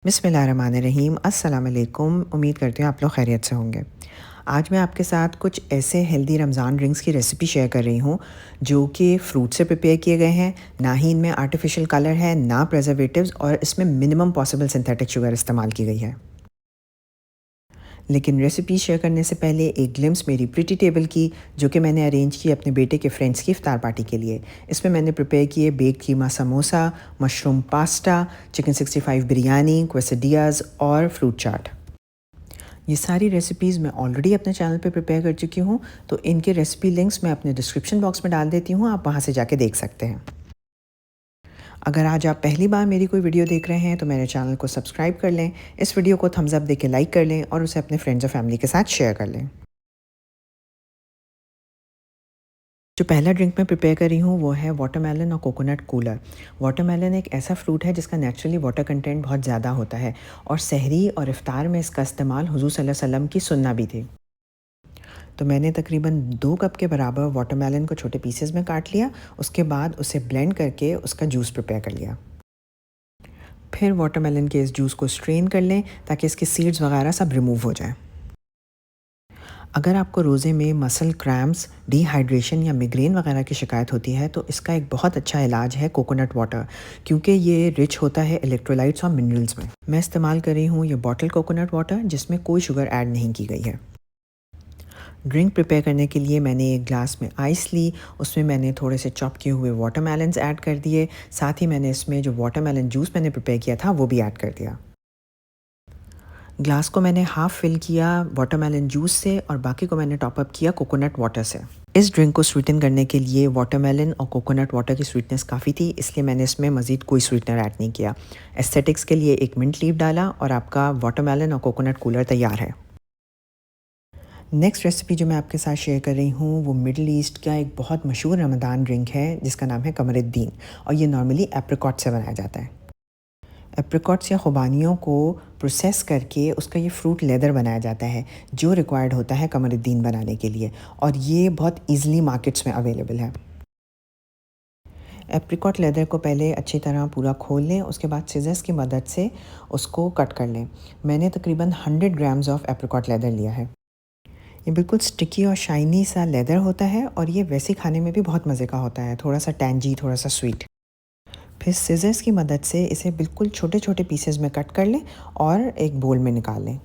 बिस्मिल्लाहिर्रहमानिर्रहीम। अस्सलाम वालेकुम। उम्मीद करती हूँ आप लोग खैरियत से होंगे। आज मैं आपके साथ कुछ ऐसे हेल्दी रमज़ान ड्रिंक्स की रेसिपी शेयर कर रही हूँ जो कि फ्रूट से प्रिपेयर किए गए हैं। ना ही इनमें आर्टिफिशियल कलर है, ना प्रिजर्वेटिव्स, और इसमें मिनिमम पॉसिबल सिंथेटिक शुगर इस्तेमाल की गई है। लेकिन रेसिपी शेयर करने से पहले एक ग्लिम्स मेरी प्रिटी टेबल की, जो कि मैंने अरेंज की अपने बेटे के फ्रेंड्स की इफ्तार पार्टी के लिए। इसमें मैंने प्रिपेयर किए bake keema samosa, mushroom pasta, chicken 65 biryani, quesadillas और फ्रूट चाट। ये सारी रेसिपीज़ मैं ऑलरेडी अपने चैनल पे प्रिपेयर कर चुकी हूँ, तो इनके रेसिपी लिंक्स मैं अपने डिस्क्रिप्शन बॉक्स में डाल देती हूँ, आप वहाँ से जाके देख सकते हैं। अगर आज आप पहली बार मेरी कोई वीडियो देख रहे हैं तो मेरे चैनल को सब्सक्राइब कर लें, इस वीडियो को थम्स अप देके लाइक कर लें और उसे अपने फ्रेंड्स और फैमिली के साथ शेयर कर लें। जो पहला ड्रिंक मैं प्रिपेयर कर रही हूँ वो है वाटरमेलन और कोकोनट कूलर। वाटरमेलन एक ऐसा फ्रूट है जिसका नेचुरली वाटर कंटेंट बहुत ज़्यादा होता है, और सहरी और इफ्तार में इसका इस्तेमाल हुज़ूर सल्लल्लाहु अलैहि वसल्लम की सुन्ना भी थी। तो मैंने तकरीबन 2 कप के बराबर वाटरमेलन को छोटे पीसेस में काट लिया। उसके बाद उसे ब्लेंड करके उसका जूस प्रिपेयर कर लिया। फिर वाटरमेलन के इस जूस को स्ट्रेन कर लें ताकि इसके सीड्स वगैरह सब रिमूव हो जाए। अगर आपको रोज़े में मसल क्रैम्प्स, डिहाइड्रेशन या मिग्रेन वगैरह की शिकायत होती है तो इसका एक बहुत अच्छा इलाज है कोकोनट वाटर, क्योंकि ये रिच होता है इलेक्ट्रोलाइट्स और मिनरल्स में। मैं इस्तेमाल कर रही हूँ ये बॉटल कोकोनट वाटर, जिसमें कोई शुगर ऐड नहीं की गई है। ड्रिंक प्रिपेयर करने के लिए मैंने एक ग्लास में आइस ली, उसमें मैंने थोड़े से चॉप किए हुए वाटरमेलन्स ऐड कर दिए। साथ ही मैंने इसमें जो वाटरमेलन जूस मैंने प्रिपेयर किया था वो भी ऐड कर दिया। ग्लास को मैंने हाफ़ फिल किया वाटरमेलन जूस से और बाकी को मैंने टॉप अप किया कोकोनट वाटर से। इस ड्रिंक को स्वीटन करने के लिए वाटरमेलन और कोकोनट वाटर की स्वीटनेस काफ़ी थी, इसलिए मैंने इसमें मज़ीद कोई स्वीटनर ऐड नहीं किया। एस्थेटिक्स के लिए एक मिंट लीफ डाला और आपका वाटरमेलन और कोकोनट कूलर तैयार है। नेक्स्ट रेसिपी जो मैं आपके साथ शेयर कर रही हूँ वो मिडल ईस्ट का एक बहुत मशहूर रमदान ड्रिंक है जिसका नाम है कमरुद्दीन, और ये नॉर्मली एप्रिकॉट से बनाया जाता है। एप्रिकॉट्स या खुबानियों को प्रोसेस करके उसका ये फ्रूट लेदर बनाया जाता है जो रिक्वायर्ड होता है कमरुद्दीन बनाने के लिए, और ये बहुत ईज़िली मार्केट्स में अवेलेबल है। एप्रिकॉट लेदर को पहले अच्छी तरह पूरा खोल लें, उसके बाद सीजर्स की मदद से उसको कट कर लें। मैंने तकरीबन 100 ग्राम्स ऑफ एप्रिकॉट लेदर लिया है। ये बिल्कुल स्टिकी और शाइनी सा लेदर होता है, और ये वैसे खाने में भी बहुत मज़े का होता है, थोड़ा सा टैंजी, थोड़ा सा स्वीट। फिर सीजर्स की मदद से इसे बिल्कुल छोटे छोटे पीसेस में कट कर लें और एक बोल में निकाल लें।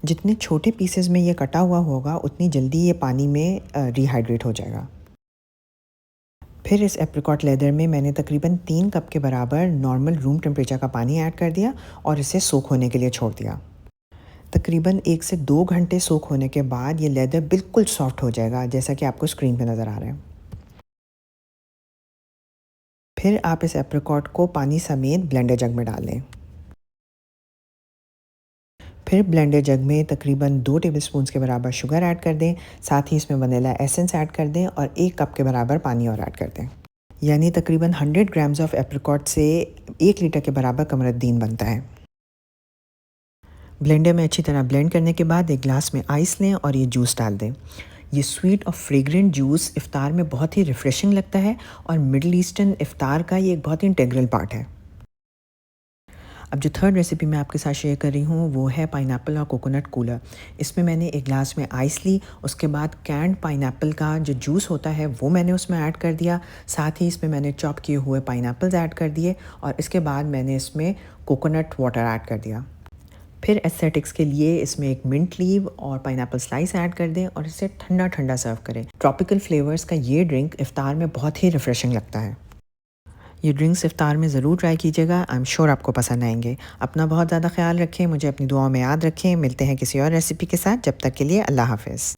जितने छोटे पीसेस में ये कटा हुआ होगा उतनी जल्दी ये पानी में रिहाइड्रेट हो जाएगा। फिर इस एप्रिकॉट लेदर में मैंने तकरीबन 3 कप के बराबर नॉर्मल रूम टेम्परेचर का पानी ऐड कर दिया और इसे सोख होने के लिए छोड़ दिया। तकरीबन 1 से 2 घंटे सोख होने के बाद ये लेदर बिल्कुल सॉफ्ट हो जाएगा, जैसा कि आपको स्क्रीन पे नज़र आ रहा है। फिर आप इस एप्रिकॉट को पानी समेत ब्लेंडर जग में डाल लें। फिर ब्लेंडर जग में तकरीबन 2 टेबलस्पून के बराबर शुगर ऐड कर दें। साथ ही इसमें वनीला एसेंस ऐड कर दें और 1 कप के बराबर पानी और ऐड कर दें। यानी तकरीबन 100 ग्राम्स ऑफ एप्रिकॉट से 1 लीटर के बराबर कमरुद्दीन बनता है। ब्लेंडर में अच्छी तरह ब्लेंड करने के बाद एक ग्लास में आइस लें और ये जूस डाल दें। ये स्वीट और फ्रेग्रेंट जूस इफ़्तार में बहुत ही रिफ़्रेशिंग लगता है, और मिडल ईस्टर्न इफ़्तार का ये एक बहुत ही इंटीग्रल पार्ट है। अब जो थर्ड रेसिपी मैं आपके साथ शेयर कर रही हूँ वो है पाइनएप्पल और कोकोनट कूलर। इसमें मैंने एक ग्लास में आइस ली, उसके बाद कैंड पाइनएप्पल का जो जूस होता है वो मैंने उसमें ऐड कर दिया। साथ ही इसमें मैंने चॉप किए हुए पाइनएप्पल्स ऐड कर दिए, और इसके बाद मैंने इसमें कोकोनट वाटर ऐड कर दिया। फिर एस्थेटिक्स के लिए इसमें एक मिंट लीव और पाइनएप्पल स्लाइस ऐड कर दें और इसे ठंडा ठंडा सर्व करें। ट्रॉपिकल फ्लेवर्स का ये ड्रिंक इफ़्तार में बहुत ही रिफ़्रेशिंग लगता है। ये ड्रिंक्स इफ़्तार में ज़रूर ट्राई कीजिएगा, आई एम श्योर आपको पसंद आएंगे। अपना बहुत ज़्यादा ख्याल रखें, मुझे अपनी दुआओं में याद रखें। मिलते हैं किसी और रेसिपी के साथ, जब तक के लिए अल्लाह हाफ़िज़।